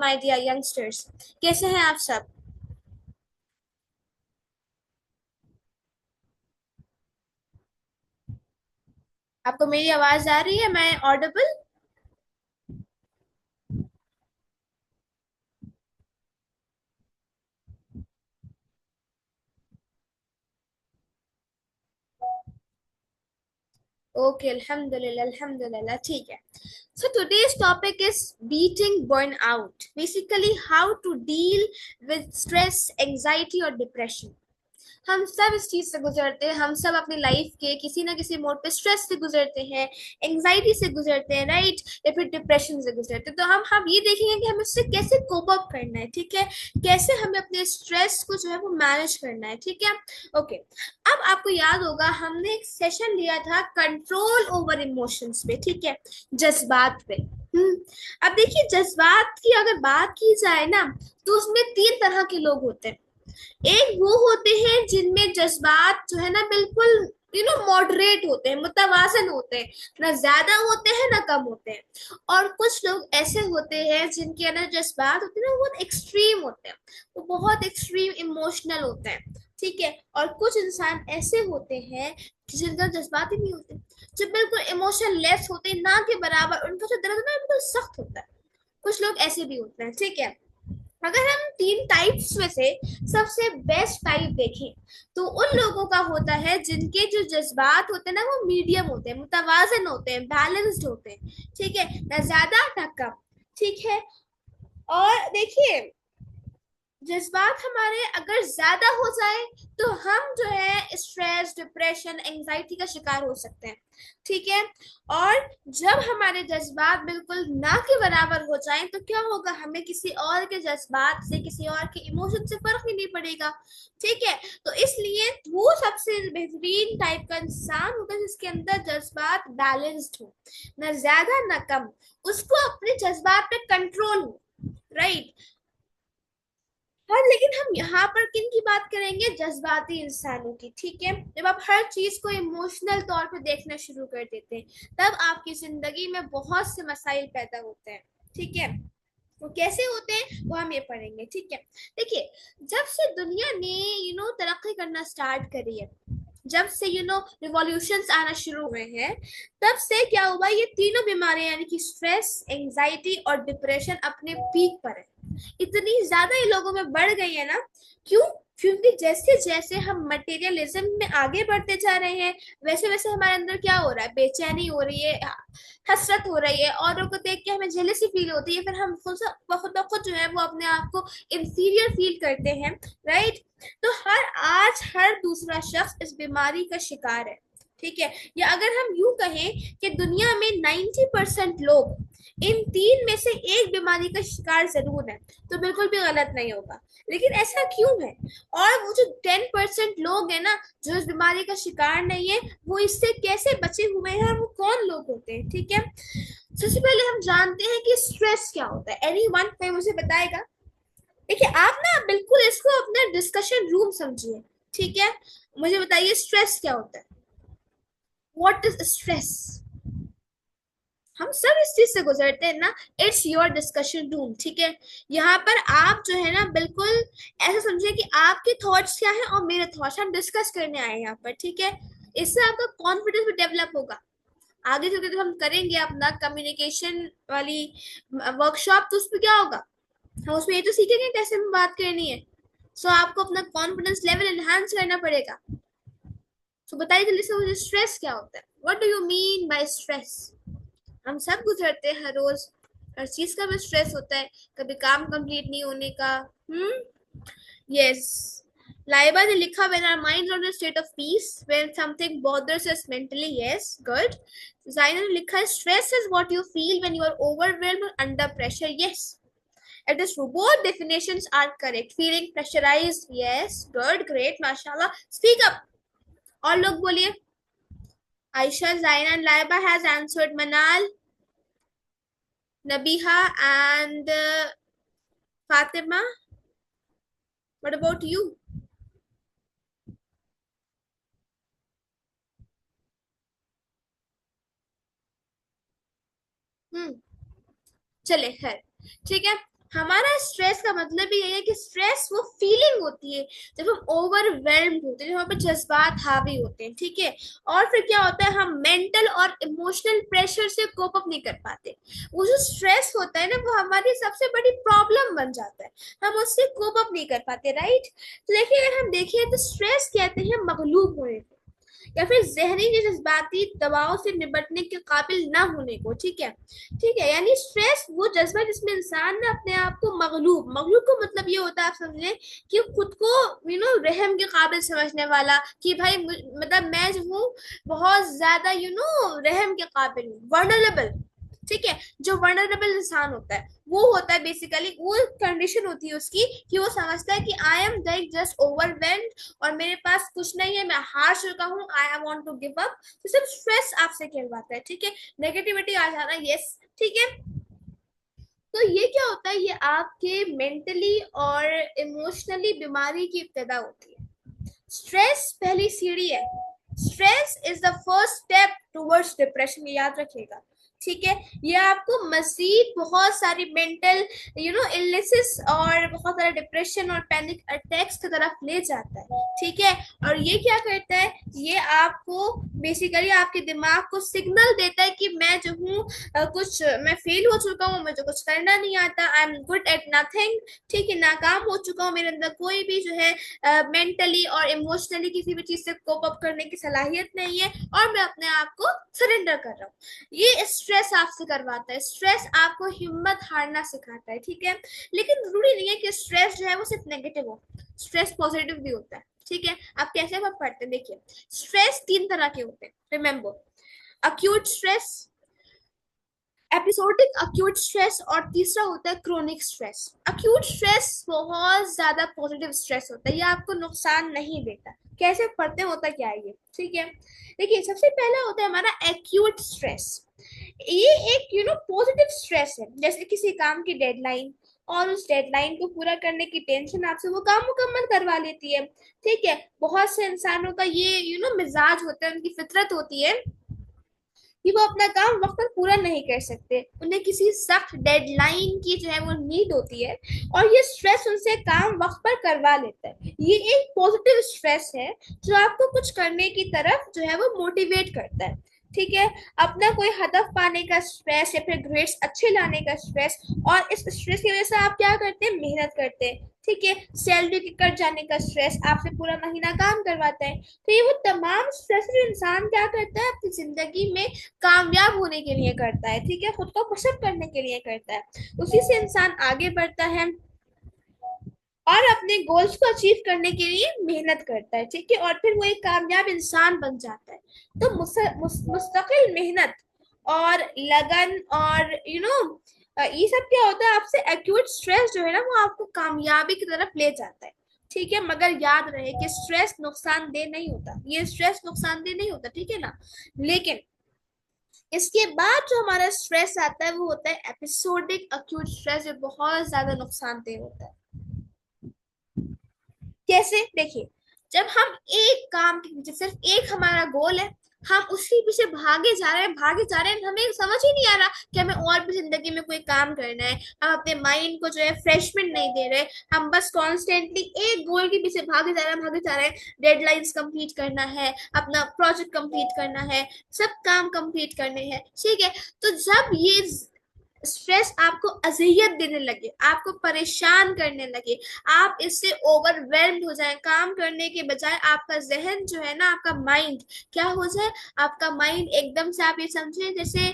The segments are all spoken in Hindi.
my dear youngsters. कैसे हैं आप सब? आपको मेरी आवाज आ रही है? मैं ऑडिबल? ओके, अल्हम्दुलिल्लाह अल्हम्दुलिल्लाह, ठीक है. So today's topic is beating burnout. Basically, how to deal with stress, anxiety or depression. हम सब इस चीज से गुजरते हैं. हम सब अपनी लाइफ के किसी ना किसी मोड पे स्ट्रेस से गुजरते हैं, एंजाइटी से गुजरते हैं, राइट, या फिर डिप्रेशन से गुजरते हैं. तो हम ये देखेंगे कि हमें उससे कैसे कोप अप करना है, ठीक है, कैसे हमें अपने स्ट्रेस को जो है वो मैनेज करना है, ठीक है. ओके, अब आपको याद होगा हमने एक सेशन लिया था कंट्रोल ओवर इमोशंस पे, ठीक है, जज्बात पे. अब देखिए, जज्बात की अगर बात की जाए ना, तो उसमें तीन तरह के लोग होते हैं. एक वो होते हैं जिनमें जज्बात जो है ना बिल्कुल मॉडरेट होते हैं, मुतवाजन होते हैं, ना ज्यादा होते हैं ना कम होते हैं. और कुछ लोग ऐसे होते हैं जिनके अंदर जज्बात होते हैं ना, वो एक्सट्रीम होते हैं, वो बहुत एक्सट्रीम इमोशनल होते हैं, ठीक है. और कुछ इंसान ऐसे होते हैं जिनका जज्बात ही नहीं होते, जो बिल्कुल इमोशन लेस होते हैं, ना के बराबर. उनका जो दर्द है ना बिल्कुल सख्त होता है. कुछ लोग ऐसे भी होते हैं, ठीक है. अगर हम तीन टाइप्स में से सबसे बेस्ट टाइप देखें, तो उन लोगों का होता है जिनके जो जज्बात होते हैं ना वो मीडियम होते हैं, मुतवाजन होते हैं, बैलेंस्ड होते हैं, ठीक है, ना ज्यादा ना कम, ठीक है. और देखिए, जज्बात हमारे अगर ज्यादा हो जाए तो हम जो है स्ट्रेस, डिप्रेशन, एंजाइटी का शिकार हो सकते हैं, ठीक है. और जब हमारे जज्बात बिल्कुल ना के बराबर हो जाएं तो क्या होगा, हमें किसी और के जज्बात से, किसी और के इमोशन से फर्क ही नहीं पड़ेगा, ठीक है. तो इसलिए वो सबसे बेहतरीन टाइप का इंसान होगा जिसके अंदर जज्बात बैलेंस्ड हो, ना ज्यादा ना कम, उसको अपने जज्बात पे कंट्रोल हो, राइट. हाँ, लेकिन हम यहाँ पर किन की बात करेंगे? जज्बाती इंसानों की, ठीक है. जब आप हर चीज को इमोशनल तौर पे देखना शुरू कर देते हैं, तब आपकी जिंदगी में बहुत से मसाइल पैदा होते हैं, ठीक है. वो कैसे होते हैं वो हम ये पढ़ेंगे, ठीक है. देखिए, जब से दुनिया ने तरक्की करना स्टार्ट करी है, जब से रिवॉल्यूशंस आना शुरू हुए हैं, तब से क्या हुआ, ये तीनों बीमारियां यानी कि स्ट्रेस, एंजाइटी और डिप्रेशन अपने पीक पर है. इतनी ज्यादा ये लोगों में बढ़ गई है ना. क्यों? क्योंकि जैसे जैसे हम मटेरियलिज्म में आगे बढ़ते जा रहे हैं, वैसे वैसे हमारे अंदर क्या हो रहा है, बेचैनी हो रही है, हसरत हो रही है, औरों को देख के हमें जेलसी फील होती है, फिर हम खुद ब खुद जो है वो अपने आप को इंफीरियर फील करते हैं, राइट. तो हर दूसरा शख्स इस बीमारी का शिकार है, ठीक है. या अगर हम यूं कहें कि दुनिया में 90% लोग इन तीन में से एक बीमारी का शिकार जरूर है, तो बिल्कुल भी गलत नहीं होगा. लेकिन ऐसा क्यों है? और वो जो 10% लोग हैं ना जो इस बीमारी का शिकार नहीं है, वो इससे कैसे बचे हुए हैं और वो कौन लोग होते हैं, ठीक है. सबसे पहले हम जानते हैं कि स्ट्रेस क्या होता है. एनी वन कोई मुझे बताएगा? देखिए, आप ना बिल्कुल इसको अपना डिस्कशन रूम समझिए, ठीक है. मुझे बताइए स्ट्रेस क्या होता है. What is stress? हम सब इस चीज से गुजरते हैं ना। इट्स योर डिस्कशन रूम, ठीक है। यहाँ पर आप जो है ना बिल्कुल ऐसा समझिए कि आपके थॉट्स क्या है और मेरे थॉट्स, हम डिस्कस करने आए हैं यहाँ पर, ठीक है। इससे आपका कॉन्फिडेंस भी डेवलप होगा। आगे चलकर जब हम करेंगे अपना कम्युनिकेशन वाली वर्कशॉप, तो उसमें क्या होगा, हम उसमें ये तो सीखेंगे कैसे हमें बात करनी है। सो आपको अपना कॉन्फिडेंस लेवल एनहांस करना पड़ेगा। तो बताइए जल्दी से, मुझे स्ट्रेस क्या होता है, what do you mean by stress. हम सब गुजरते हैं हर रोज, हर चीज का भी स्ट्रेस होता है, कभी काम कंप्लीट नहीं होने का। हम्म। यस। लाइबा ने लिखा when our mind on a state of peace when something bothers us mentally, yes good. Zaina ने लिखा है stress is what you feel when you are overwhelmed under pressure, yes. It is true. Both definitions are correct. Feeling pressurized, yes, good, great, mashallah. Speak up. और लोग बोलिए। Aisha, Zaina, and Laiba has answered. Manal, Nabiha, and Fatima. What about you? Hmm. चले खैर, ठीक है। हमारा स्ट्रेस का मतलब ही यही है कि स्ट्रेस वो फीलिंग होती है जब हम ओवरवेल्म्ड होते हैं, जब हमारे पे जज्बात हावी होते हैं, ठीक है। और फिर क्या होता है, हम मेंटल और इमोशनल प्रेशर से कोप अप नहीं कर पाते। वो जो स्ट्रेस होता है ना, वो हमारी सबसे बड़ी प्रॉब्लम बन जाता है। हम उससे कोप अप नहीं कर पाते, राइट। तो देखिए, अगर हम देखें तो स्ट्रेस कहते हैं मगलूब होने को, या फिर जहनी या जज्बाती दबाव से निपटने के काबिल ना होने को, ठीक है। ठीक है, यानी स्ट्रेस वो जज्बा जिसमें इंसान ना अपने आप को मगलूब, मगलूब को मतलब ये होता है, आप समझे कि खुद को रहम के काबिल समझने वाला, कि भाई मतलब मैं जो हूँ बहुत ज्यादा रहम के काबिल हूँ, वर्नरेबल। ठीक है। जो वर्नरेबल इंसान होता है वो होता है बेसिकली, वो कंडीशन होती है उसकी कि वो समझता है कि I am like just overwhelmed और मेरे पास कुछ नहीं है, मैं हार चुका हूँ, I want to give up. तो सिर्फ स्ट्रेस आपसे कहलवाता है, ठीक है। नेगेटिविटी आ जाना, यस, ठीक है। तो ये क्या होता है, ये आपके मेंटली और इमोशनली बीमारी की इब्तिदा होती है। स्ट्रेस पहली सीढ़ी है। Stress is the first step towards depression, याद रखिएगा, ठीक है। ये आपको मजीद बहुत सारी मेंटल इलनेसेस और बहुत सारे डिप्रेशन और पैनिक अटैक्स की तरफ ले जाता है, ठीक है। और ये क्या करता है, ये आपको बेसिकली आपके दिमाग को सिग्नल देता है कि मैं जो हूँ कुछ मैं फेल हो चुका हूँ, मुझे कुछ करना नहीं आता, I am good at nothing, ठीक है, नाकाम हो चुका हूँ, मेरे अंदर कोई भी जो है मेंटली और इमोशनली किसी भी चीज से कोप अप करने की सलाहियत नहीं है, और मैं अपने आप को सरेंडर कर रहा हूँ। ये स्ट्रेस आपसे करवाता है। स्ट्रेस आपको हिम्मत हारना सिखाता है, ठीक है। लेकिन जरूरी नहीं है कि स्ट्रेस जो है वो सिर्फ नेगेटिव हो, स्ट्रेस पॉजिटिव भी होता है, ठीक है। आप कैसे बात पढ़ते हैं, देखिए, स्ट्रेस तीन तरह के होते हैं, remember. Acute stress, episodic acute stress, और तीसरा होता है क्रोनिक स्ट्रेस। अक्यूट स्ट्रेस बहुत ज्यादा पॉजिटिव स्ट्रेस होता है, ये आपको नुकसान नहीं देता। कैसे पढ़ते हैं, होता क्या है ये, ठीक है। देखिए, सबसे पहला होता है हमारा एक्यूट स्ट्रेस। ये एक पॉजिटिव स्ट्रेस है, जैसे किसी काम की डेडलाइन, और उस डेडलाइन को पूरा करने की टेंशन आपसे वो काम मुकम्मल करवा लेती है, ठीक है। बहुत से इंसानों का ये मिजाज होता है, उनकी फितरत होती है कि वो अपना काम वक्त पर पूरा नहीं कर सकते, उन्हें किसी सख्त डेडलाइन की जो है वो नीड होती है, और ये स्ट्रेस उनसे काम वक्त पर करवा लेता है। ये एक पॉजिटिव स्ट्रेस है जो आपको कुछ करने की तरफ जो है वो मोटिवेट करता है, ठीक है। अपना कोई हदफ पाने का स्ट्रेस या फिर ग्रेड्स अच्छे लाने का स्ट्रेस, और इस स्ट्रेस की वजह से आप क्या करते हैं, मेहनत करते हैं, ठीक है। सैलरी के कट जाने का स्ट्रेस आपसे पूरा महीना काम करवाता है। तो ये वो तमाम स्ट्रेस जो इंसान क्या करता है अपनी जिंदगी में कामयाब होने के लिए करता है, ठीक है, खुद को पुशअप करने के लिए करता है, उसी से इंसान आगे बढ़ता है और अपने गोल्स को अचीव करने के लिए मेहनत करता है, ठीक है, और फिर वो एक कामयाब इंसान बन जाता है। तो मुस्तकिल मेहनत और लगन और ये सब क्या होता है, आपसे एक्यूट स्ट्रेस जो है ना वो आपको कामयाबी की तरफ ले जाता है, ठीक है। मगर याद रहे कि स्ट्रेस नुकसानदेह नहीं होता, ये स्ट्रेस नुकसानदेह नहीं होता, ठीक है ना। लेकिन इसके बाद जो हमारा स्ट्रेस आता है वो होता है एपिसोडिक अक्यूट स्ट्रेस, जो बहुत ज्यादा नुकसानदेह होता है। कैसे, देखिए, जब हम एक काम के पीछे, सिर्फ एक हमारा गोल है, हम उसके पीछे भागे जा रहे हैं, हमें समझ ही नहीं आ रहा कि हमें और भी जिंदगी में कोई काम करना है। हम अपने माइंड को जो है फ्रेशमेंट नहीं दे रहे, हम बस कॉन्स्टेंटली एक गोल के पीछे भागे जा रहे हैं। डेडलाइंस कंप्लीट करना है, अपना प्रोजेक्ट कंप्लीट करना है, सब काम कंप्लीट करने हैं, ठीक है। तो जब ये स्ट्रेस आपको अज़ियत देने लगे, आपको परेशान करने लगे, आप इससे ओवरवेल्म्ड हो जाए, काम करने के बजाय आपका जहन जो है ना, आपका माइंड क्या हो जाए, आपका माइंड एकदम से आप ये समझे जैसे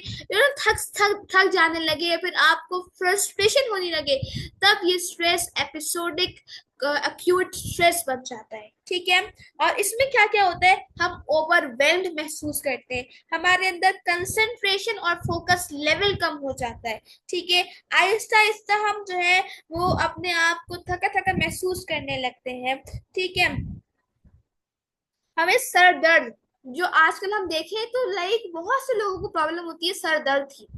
थक थक थक जाने लगे, या फिर आपको फ्रस्ट्रेशन होने लगे, तब ये स्ट्रेस एपिसोडिक अक्यूट स्ट्रेस बन जाता है, ठीक है। और इसमें क्या क्या होता है, हम ओवरवेल्म्ड महसूस करते हैं, हमारे अंदर कंसंट्रेशन और फोकस लेवल कम हो जाता है, ठीक है। आहिस्ता आहिस्ता हम जो है वो अपने आप को थका थका महसूस करने लगते हैं, ठीक है। हमें सर दर्द, जो आजकल हम देखें तो लाइक बहुत से लोगों को प्रॉब्लम होती है सर दर्द की,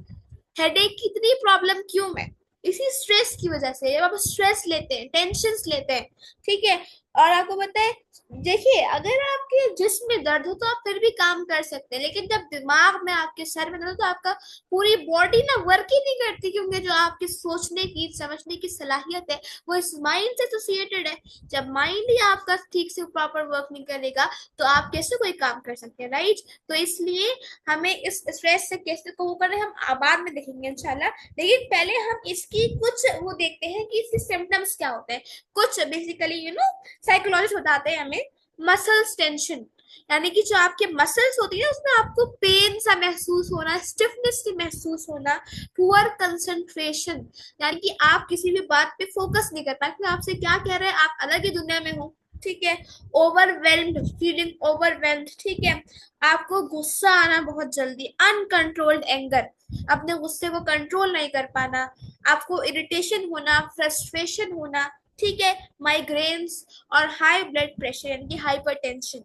हेडेक की इतनी प्रॉब्लम क्यों है, इसी स्ट्रेस की वजह से। जब आप स्ट्रेस लेते हैं, टेंशन लेते हैं, ठीक है। और आपको पता है, देखिए अगर आपके जिस्म में दर्द हो तो आप फिर भी काम कर सकते हैं, लेकिन जब दिमाग में, आपके सर में दर्द हो तो आपका पूरी बॉडी ना वर्क ही नहीं करती, क्योंकि जो आपकी सोचने की, समझने की सलाहियत है वो इस माइंड से एसोसिएटेड है। जब माइंड ही आपका ठीक से प्रॉपर वर्क नहीं करेगा तो आप कैसे कोई काम कर सकते हैं, राइट। तो इसलिए हमें इस स्ट्रेस से कैसे को करें, हम बाद में देखेंगे इंशाल्लाह। लेकिन पहले हम इसकी कुछ वो देखते हैं कि इसके सिम्टम्स क्या होते हैं। कुछ बेसिकली साइकोलॉजिस्ट बताते हैं हमें, मसल्स टेंशन, यानी कि जो आपके मसल्स होती है उसमें आपको पेन सा महसूस होना, स्टिफनेस सी महसूस होना, पुअर कंसंट्रेशन, यानी कि आप किसी भी बात पे फोकस नहीं कर पाते, आपसे क्या कह रहे हैं, आप अलग ही दुनिया में हो, ठीक है। ओवरवेल्म्ड, फीलिंग ओवरवेल्म्ड, ठीक है। आपको गुस्सा आना बहुत जल्दी, अनकंट्रोल्ड एंगर, अपने गुस्से को कंट्रोल नहीं कर पाना, आपको इरिटेशन होना, फ्रस्ट्रेशन होना, ठीक है। माइग्रेन्स और हाई ब्लड प्रेशर यानी कि हाइपरटेंशन,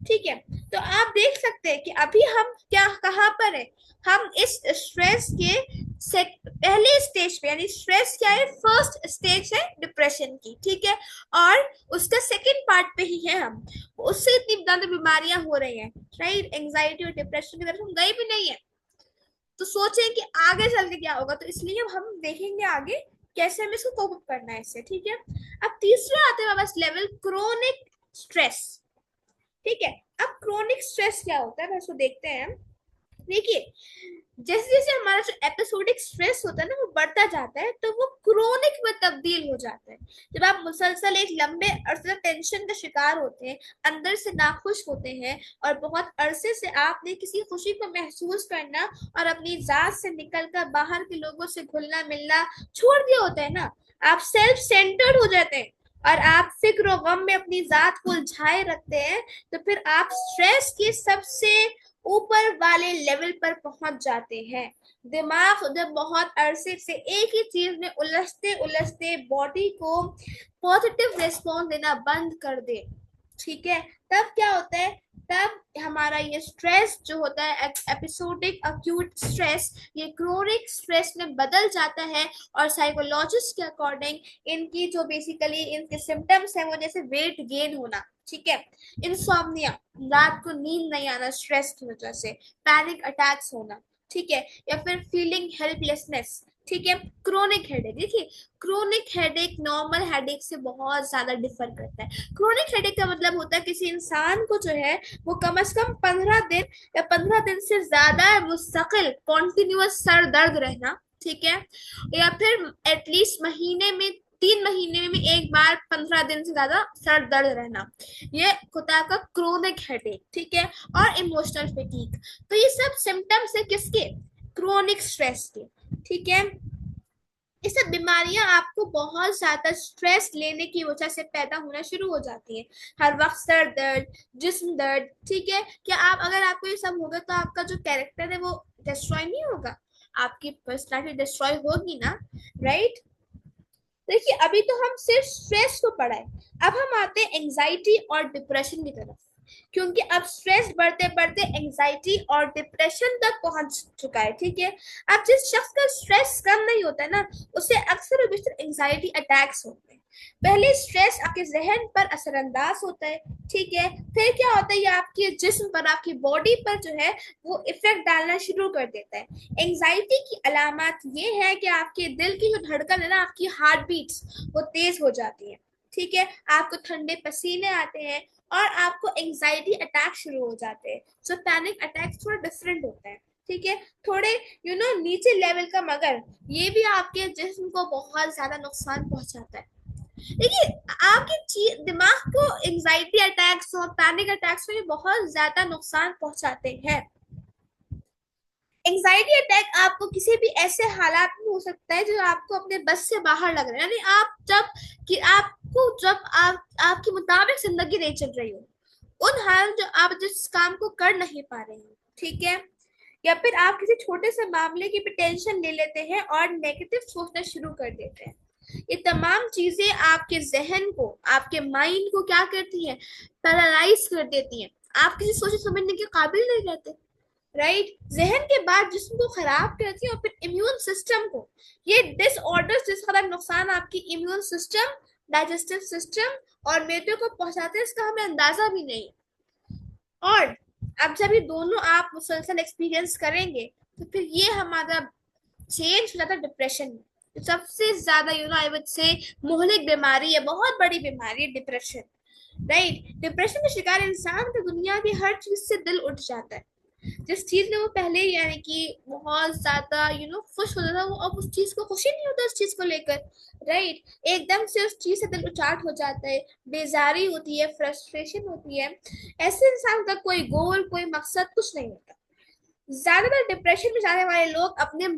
ठीक है। तो आप देख सकते हैं कि अभी हम क्या, कहाँ पर है, हम इस स्ट्रेस के पहले स्टेज पे, यानी स्ट्रेस क्या है, फर्स्ट स्टेज है डिप्रेशन की, ठीक है। और उसका सेकंड पार्ट पे ही है हम, उससे इतनी ज्यादा बीमारियां हो रही हैं, राइट। एंजाइटी और डिप्रेशन की तरफ हम गए भी नहीं है, तो सोचें कि आगे चल के क्या होगा। तो इसलिए हम देखेंगे आगे कैसे हमें इसको कोप अप करना है इससे, ठीक है। अब तीसरा आते हैं बस लेवल, क्रोनिक स्ट्रेस, ठीक है। अब क्रोनिक स्ट्रेस क्या होता है, इसको देखते हैं। देखिए, जैसे जैसे हमारा जो एपिसोडिक स्ट्रेस होता है ना, वो बढ़ता जाता है तो वो क्रोनिक में तब्दील हो जाता है। जब आप मुसलसल एक लंबे अरसे टेंशन का शिकार होते हैं, अंदर से नाखुश होते हैं, और बहुत अरसे से आपने किसी खुशी को महसूस करना और अपनी जात से निकलकर बाहर के लोगों से घुलना मिलना छोड़ दिया होता है ना, आप सेल्फ सेंटर्ड हो जाते हैं और आप फिक्र और गम में अपनी जात को उलझाए रखते हैं, तो फिर आप स्ट्रेस की सबसे ऊपर वाले लेवल पर पहुंच जाते हैं। दिमाग जब बहुत अरसे से एक ही चीज में उलझते उलझते बॉडी को पॉजिटिव रिस्पॉन्स देना बंद कर दे, ठीक है, तब क्या होता है, तब हमारा ये स्ट्रेस जो होता है, एपिसोडिक अक्यूट स्ट्रेस, ये क्रोनिक स्ट्रेस में बदल जाता है। और साइकोलॉजिस्ट के अकॉर्डिंग इनकी जो बेसिकली इनके सिम्टम्स है वो जैसे वेट गेन होना, ठीक है, इंसोम्निया, रात को नींद नहीं आना स्ट्रेस की वजह से, पैनिक अटैक्स होना, ठीक है, या फिर फीलिंग हेल्पलेसनेस, ठीक है। क्रोनिक हेडेक, देखिए क्रोनिक हेडेक नॉर्मल हेडेक से बहुत ज्यादा डिफर करता है। क्रोनिक हेडेक का मतलब होता है किसी इंसान को जो है वो कम से कम 15 दिन या 15 दिन से ज्यादा मुस्तकिल कॉन्टिन्यूअस सर दर्द रहना, ठीक है, या फिर एटलीस्ट महीने में 3 महीने में एक बार 15 दिन से ज्यादा सर दर्द रहना, ये होता है आपका क्रोनिक हेडेक, ठीक है। और इमोशनल फटीग, तो ये सब सिम्टम्स है किसके, क्रोनिक स्ट्रेस के, ठीक है। ये सब बीमारियां आपको बहुत ज्यादा स्ट्रेस लेने की वजह से पैदा होना शुरू हो जाती है। हर वक्त सर दर्द, जिस्म दर्द, ठीक है। क्या आप, अगर आपको ये सब होगा तो आपका जो कैरेक्टर है वो डिस्ट्रॉय नहीं होगा, आपकी पर्सनालिटी डिस्ट्रॉय होगी ना, राइट। देखिए अभी तो हम सिर्फ स्ट्रेस को पढ़ाए, अब हम आते हैं एंजाइटी और डिप्रेशन की तरफ। क्योंकि अब स्ट्रेस बढ़ते बढ़ते एंजाइटी और डिप्रेशन तक पहुंच चुका है। ठीक है, अब जिस शख्स का स्ट्रेस कम नहीं होता है ना, उसे अक्सर और बेशतर एंजाइटी अटैक्स होते हैं। पहले स्ट्रेस आपके जहन पर असरअंदाज होता है। ठीक है, फिर क्या होता है, ये आपके जिस्म पर, आपकी बॉडी पर जो है वो इफेक्ट डालना शुरू कर देता है। एंजाइटी की अलामत ये है कि आपके दिल की जो धड़कन है ना, आपकी हार्ट बीट्स वो तेज हो जाती है। ठीक है, आपको ठंडे पसीने आते हैं और आपको एंजाइटी अटैक शुरू हो जाते हैं। सो पैनिक अटैक थोड़ा डिफरेंट होता है। ठीक है, थोड़े नीचे लेवल का, मगर ये भी आपके जिस्म को बहुत ज्यादा नुकसान पहुंचाता है। देखिए, आपके दिमाग को एंजाइटी अटैक्स और पैनिक अटैक्स में बहुत ज्यादा नुकसान पहुंचाते हैं। एंजाइटी अटैक आपको किसी भी ऐसे हालात में हो सकता है जो आपको अपने बस से बाहर लग रहा है, यानी आप जब कि आपको जब आपके मुताबिक जिंदगी नहीं चल रही हो, उन हाल जो आप जिस काम को कर नहीं पा रहे हैं। ठीक है, या फिर आप किसी छोटे से मामले की भी टेंशन ले लेते हैं और नेगेटिव सोचना शुरू कर देते हैं। ये तमाम चीजें आपके जहन को, आपके माइंड को क्या करती हैं, पैरालाइज कर देती हैं। आप किसी सोचे समझने के काबिल नहीं रहते। राइट, जहन के बाद जिस्म को खराब करती है और फिर इम्यून सिस्टम को, ये डिसऑर्डर्स जिसका नुकसान आपकी इम्यून सिस्टम, डाइजेस्टिव सिस्टम और मेदे को पहुंचाते हैं, इसका हमें अंदाजा भी नहीं। और अब जब ये दोनों आप मुसलसल एक्सपीरियंस करेंगे, तो फिर ये हमारा चेंज हो जाता है डिप्रेशन में। तो सबसे ज्यादा आई वुड से मोहलिक बीमारी है, बहुत बड़ी बीमारी है डिप्रेशन। राइट, डिप्रेशन का शिकार इंसान का दुनिया की हर चीज से दिल उठ जाता है। जिस चीज में वो पहले यानी कि बहुत ज्यादा खुश होता था, वो अब उस चीज को खुशी नहीं होता उस चीज को लेकर। राइट, एकदम से उस चीज से दिल उचाट हो जाता है, बेजारी होती है, फ्रस्ट्रेशन होती है। ऐसे इंसान का कोई गोल, कोई मकसद कुछ नहीं होता। ज्यादातर डिप्रेशन में जाने वाले लोग अपने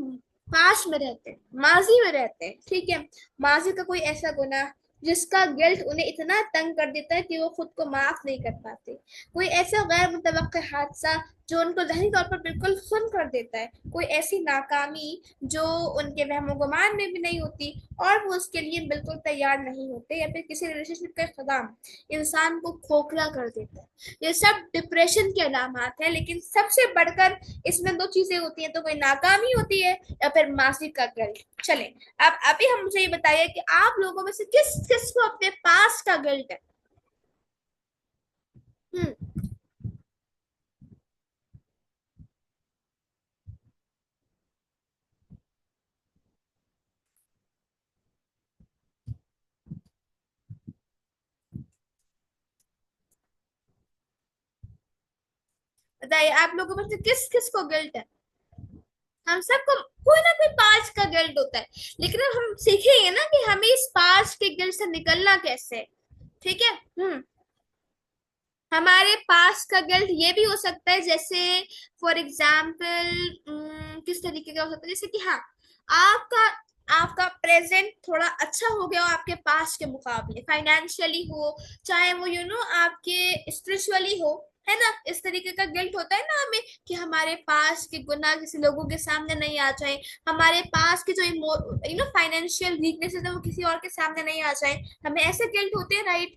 पास्ट में रहते हैं, माजी में रहते हैं। ठीक है, माजी का कोई ऐसा गुनाह जिसका गिल्ट उन्हें इतना तंग कर देता है कि वो खुद को माफ नहीं कर पाते। कोई ऐसा गैर मुतवक्के हादसा जो उनको ज़हनी तौर पर बिल्कुल सुन कर देता है। कोई ऐसी नाकामी जो उनके वहमो गुमान में भी नहीं होती और वो उसके लिए बिल्कुल तैयार नहीं होते। या फिर किसी रिलेशनशिप का इख्तिताम इंसान को खोखला कर देता है। ये सब डिप्रेशन के अलामत है, लेकिन सबसे बढ़कर इसमें दो चीजें होती हैं, तो कोई नाकामी होती है या फिर मानसिक का गिल्ट। चले, अब अभी हम मुझे ये बताइए कि आप लोगों में से किस किस को अपने पास का गिल्ट है। हम्म, बताइए आप लोगों में से किस किस को गिल्ट है। हम सबको कोई ना कोई पास्ट का गिल्ट होता है, लेकिन अब हम सीखेंगे ना कि हमें इस पास्ट के गिल्ट से निकलना कैसे है। ठीक है। हमारे पास का गिल्ट ये भी हो सकता है, जैसे फॉर एग्जाम्पल किस तरीके का हो सकता है, जैसे कि हाँ, आपका आपका प्रेजेंट थोड़ा अच्छा हो गया हो आपके पास के मुकाबले, फाइनेंशियली हो, चाहे वो आपके स्पिरिचुअली हो, है ना। इस तरीके का गिल्ट होता है ना हमें कि हमारे पास के गुनाह किसी लोगों के सामने नहीं आ जाए, हमारे पास के जो फाइनेंशियल वीकनेसेस है वो किसी और के सामने नहीं आ जाए, हमें ऐसे गिल्ट होते हैं। राइट,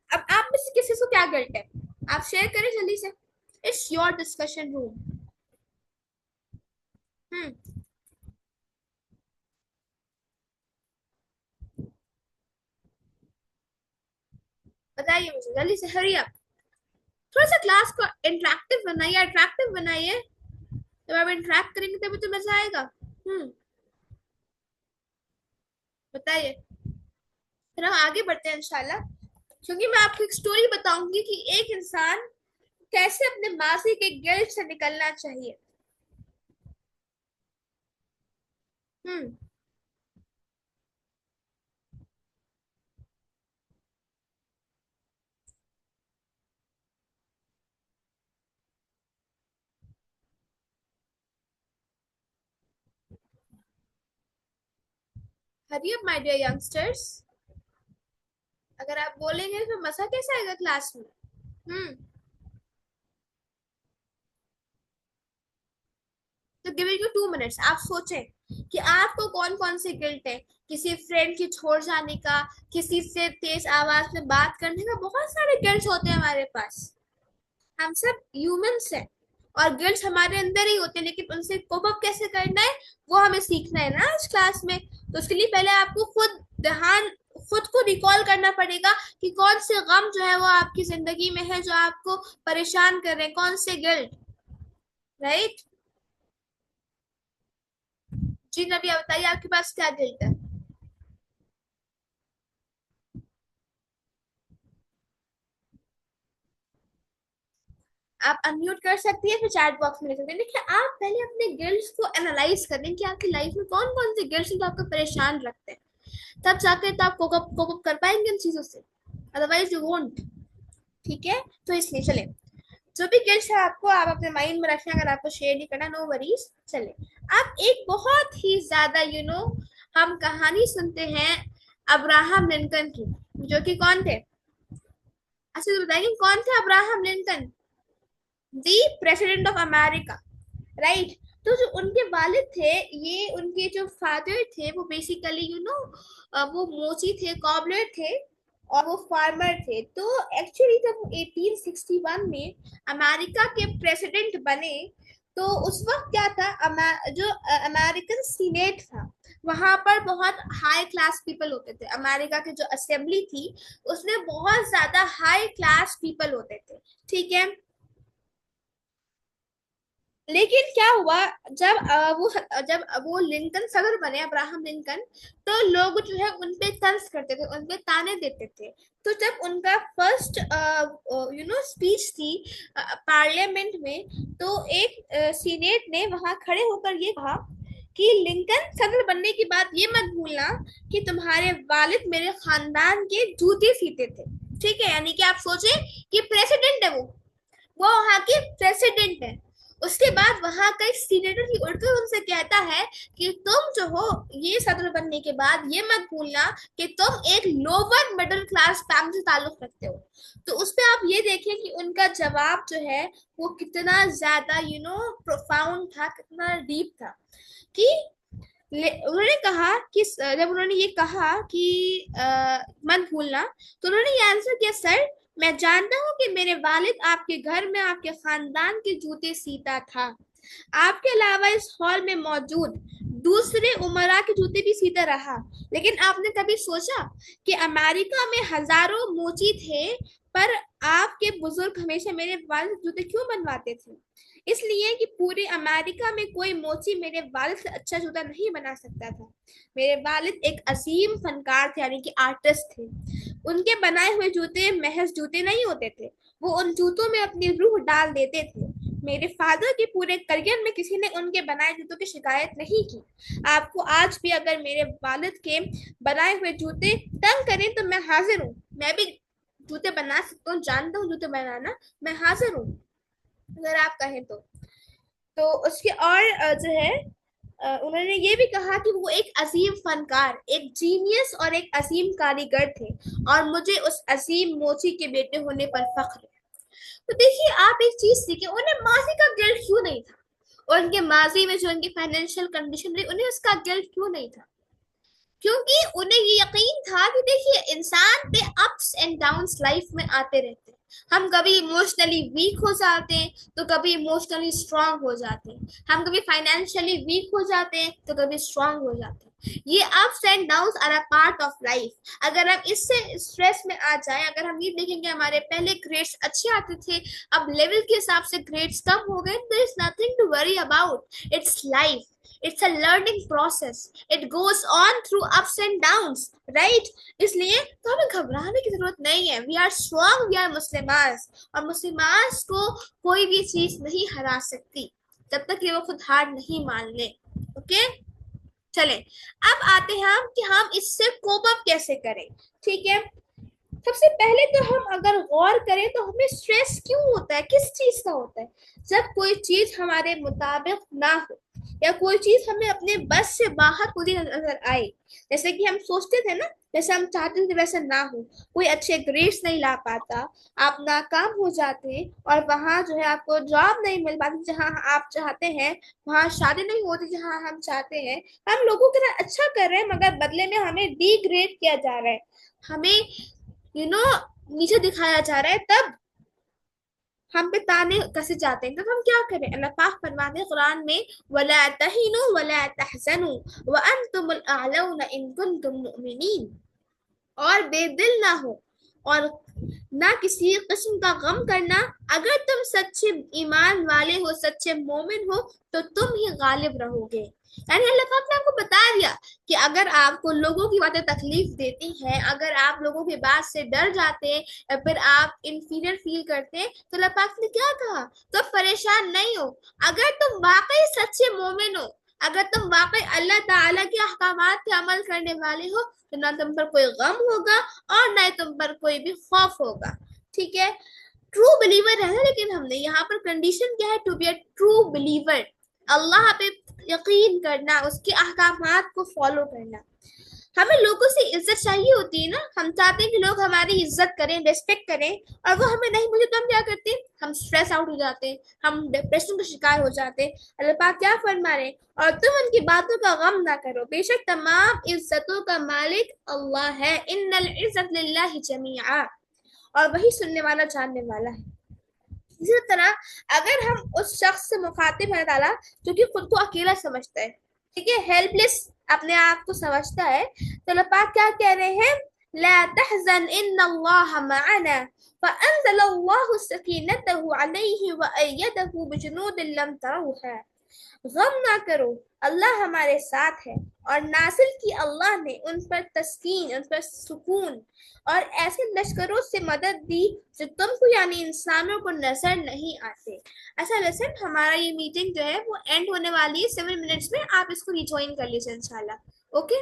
अब आप में से किसी को क्या गिल्ट है, आप शेयर करें जल्दी से। It's your discussion room. Hmm, बताइए मुझे जल्दी से, हरी अप। थोड़ा सा क्लास को इंटरेक्टिव बनाइए, अट्रैक्टिव बनाइए। जब आप इंटरेक्ट करेंगे तभी तो मजा आएगा। हम्म, बताइए, फिर हम आगे बढ़ते हैं इंशाल्लाह। क्योंकि मैं आपको एक स्टोरी बताऊंगी कि एक इंसान कैसे अपने माजी के गिल्ट से निकलना चाहिए। Hmm, hurry up my dear youngsters. अगर आप बोलेंगे तो मजा कैसे आएगा क्लास में। हम्म, तो गिविंग यू 2 मिनट्स, आप सोचें कि आपको कौन कौन से गिल्ट है। किसी फ्रेंड की छोड़ जाने का, किसी से तेज आवाज में बात करने का, बहुत सारे गिल्ट होते हैं हमारे पास। हम सब ह्यूमंस हैं और गिल्ट्स हमारे अंदर ही होते हैं, लेकिन उनसे कोप अप कैसे करना है वो हमें सीखना है ना इस क्लास में। तो उसके लिए पहले आपको खुद को रिकॉल करना पड़ेगा कि कौन से गम जो है वो आपकी जिंदगी में है जो आपको परेशान कर रहे हैं, कौन से गिल्ट। राइट। जी नबी, आप बताइए आपके पास क्या गिल्ट है। आप अनम्यूट कर सकती है, फिर चैट बॉक्स में लिख सकते हैं। देखिए, आप पहले अपने गिल्ट्स को एनालाइज कर लें कि आपकी लाइफ में कौन कौन से गिल्ट्स हैं जो आपको परेशान रखते हैं। तब जाकर तो आप कोप अप कर पाएंगे उन चीजों से, अदरवाइज यू वोंट। ठीक है। तो इसलिए चले, जो भी गिल्ट है आपको आप अपने माइंड में रखना, अगर आपको शेयर नहीं करना नो वरीज। चले, आप एक बहुत ही ज्यादा हम कहानी सुनते हैं अब्राहम लिंकन की, जो कि कौन थे। अच्छा तो बताएंगे कौन थे Abraham Lincoln, the president of America. Right. तो जो उनके वालिद थे, ये उनके जो फादर थे वो बेसिकली वो मोची थे, कॉबलर थे, और वो फार्मर थे। तो एक्चुअली जब वो 1861 में अमेरिका के प्रेसिडेंट बने, तो उस वक्त क्या था, जो अमेरिकन सीनेट था, वहां पर बहुत हाई क्लास पीपल होते थे। अमेरिका की जो असेंबली थी उसमें बहुत ज्यादा हाई क्लास पीपल होते थे। ठीक है। लेकिन क्या हुआ, जब वो लिंकन सदर बने, अब्राहम लिंकन, तो लोग जो है उन पे तंज करते थे, उन पे ताने देते थे। तो जब उनका फर्स्ट स्पीच थी पार्लियामेंट में, तो एक सीनेट ने वहां खड़े होकर ये कहा कि लिंकन सदर बनने की बात ये मत भूलना कि तुम्हारे वालिद मेरे खानदान के जूते सीते थे। ठीक है, यानी कि आप सोचे कि प्रेसिडेंट है वो वहां के प्रेसिडेंट है। उसके बाद वहां का एक सीनेटर की उड़कर उनसे कहता है कि तुम जो हो ये सदर बनने के बाद ये मत भूलना कि तुम एक लोअर मिडिल क्लास फैमिली से ताल्लुक रखते हो। तो उस पे आप ये देखिए कि उनका जवाब जो है वो कितना ज्यादा प्रोफाउंड था, कितना डीप था। कि उन्होंने कहा कि जब उन्होंने ये कहा कि मत भूलना, तो उन्होंने ये आंसर किया, सर मैं जानता हूँ कि मेरे वालिद आपके घर में आपके खानदान के जूते सीता था। आपके अलावा इस हॉल में मौजूद दूसरे उमरा के जूते भी सीता रहा। लेकिन आपने कभी सोचा कि अमेरिका में हजारों मोची थे, पर आपके बुजुर्ग हमेशा मेरे वालिद जूते क्यों बनवाते थे? इसलिए कि पूरे अमेरिका में कोई मोची मेरे वालिद से अच्छा जूता नहीं बना सकता था। मेरे वालिद एक अजीम फनकार थे, यानी कि आर्टिस्ट थे। उनके बनाए हुए जूते महज जूते नहीं होते थे, वो उन जूतों में अपनी रूह डाल देते थे। मेरे फादर के पूरे करियर में किसी ने उनके बनाए जूतों की शिकायत नहीं की। आपको आज भी अगर मेरे वालिद के बनाए हुए जूते तंग करें तो मैं हाजिर हूँ। मैं भी जूते बना सकता हूँ, जानता हूँ जूते बनाना, मैं हाजिर हूँ अगर आप कहें तो उसके और जो है उन्होंने ये भी कहा कि वो एक अजीम फनकार, एक जीनियस और एक अजीम कारीगर थे, और मुझे उस अजीम मोची के बेटे होने पर फख्र है। तो देखिए, आप एक चीज सीखे, उन्हें माजी का गिल्ट क्यों नहीं था, और उनके माजी में जो उनकी फाइनेंशियल कंडीशन रही उन्हें उसका गिल्ट क्यों नहीं था? क्योंकि उन्हें ये यकीन था कि देखिए, इंसान पे अप्स एंड डाउन्स लाइफ में आते रहते हैं। हम कभी इमोशनली वीक हो जाते हैं तो कभी इमोशनली स्ट्रांग हो जाते हैं। हम कभी फाइनेंशियली वीक हो जाते हैं तो कभी स्ट्रांग हो जाते हैं। ये ups and downs are a part of life. अगर हम इससे स्ट्रेस में आ जाए, अगर हम ये देखेंगे हमारे पहले ग्रेड्स अच्छे आते थे, अब लेवल के हिसाब से ग्रेड्स कम हो गए, there is nothing to worry about, it's life, it's a learning process, it goes on through ups and downs, right? इसलिए तो हमें घबराने की जरूरत नहीं है। We are strong, we are मुस्लिमास, और मुस्लिमास को कोई भी चीज नहीं हरा सकती जब तक कि वो खुद हार नहीं मान ले। ओके। चले, अब आते हैं हम कि हम इससे कोप अप कैसे करें। ठीक है। सबसे पहले तो हम अगर गौर करें तो हमें स्ट्रेस क्यों होता है, किस चीज का होता है? जब कोई चीज हमारे मुताबिक ना हो, या कोई चीज हमें अपने बस से बाहर पूरी नजर आए, जैसे कि हम सोचते थे ना, जैसे हम चाहते थे वैसे ना हो, कोई अच्छे ग्रेड्स नहीं ला पाता, आप नाकाम हो जाते, और वहां जो है आपको जॉब नहीं मिल पाती जहां आप चाहते हैं, वहां शादी नहीं होती जहां हम चाहते हैं, हम लोगों के साथ अच्छा कर रहे हैं मगर बदले में हमें डी ग्रेड किया जा रहा है, हमें यू नो नीचे दिखाया जा रहा है। तब हम पे ताने कसे जाते हैं, तो हम क्या करें? अल्लाह पाक फरमाते हैं कुरान में, वला तहिनु वला तहजनु व अंतुमुल अअलौना इन कुंतुम मुमिनीन। और बेदिल ना हो और ना किसी किस्म का गम करना, अगर तुम सच्चे ईमान वाले हो, सच्चे मोमिन हो, तो तुम ही गालिब रहोगे। यानी अल्लाह पाक ने आपको बता दिया कि अगर आपको लोगों की बातें तकलीफ देती हैं, अगर आप लोगों की बात से डर जाते हैं या फिर आप इंफीरियर फील करते हैं, तो अल्लाह पाक ने क्या कहा? तो परेशान नहीं हो। अगर तुम वाकई सच्चे मोमिन हो, अगर तुम वाकई अल्लाह ताला के अहकामात पे अमल करने वाले हो, तो ना तुम पर कोई गम होगा और ना ही तुम पर कोई भी खौफ होगा। ठीक है, ट्रू बिलीवर है। लेकिन हमने यहाँ पर कंडीशन क्या है? To be a true believer, अल्लाह पे यकीन करना, उसके अहकामात को फॉलो करना। हमें लोगों से इज्जत चाहिए होती है ना, हम चाहते हैं कि लोग हमारी इज्जत करें, रेस्पेक्ट करें, और वो हमें नहीं मिले तो हम क्या करते हैं? हम स्ट्रेस आउट हो जाते हैं, हम डिप्रेशन का शिकार हो जाते हैं। अल्लाह पाक क्या फरमा रहे हैं? और तुम उनकी बातों का गम ना करो, बेशक तमाम इज्जतों का मालिक अल्लाह है। इन्नल इज्जत लिल्लाहि जमीआ, और वही सुनने वाला जानने वाला है। इसी तरह अगर हम उस शख्स से मुखातिब है ताला जो कि खुद को अकेला समझता है, ठीक है, हेल्पलेस अपने आप को समझता है, तो अल्लाह पाक क्या कह रहे हैं? ला तहजन इन्नल्लाह मअना फअंज़लल्लाहु सकीनतहु अलैहि व अय्यदहु बिजुनूदिन लम तरूहा। गम ना करो, अल्लाह हमारे साथ है, और नासिल की अल्लाह ने उन पर तस्कीन, उन पर सुकून और ऐसे लश्करों से मदद दी जो तुमको यानी इंसानों को नजर नहीं आते। अच्छा लेसन, हमारा ये मीटिंग जो है वो एंड होने वाली है 7 मिनट्स में, आप इसको रिज्वाइन कर लीजिए इंशाल्लाह। ओके,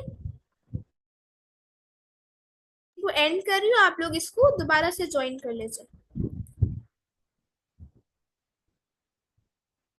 वो एंड कर रही हूँ, आप लोग इसको दोबारा से ज्वाइन कर लीजिए।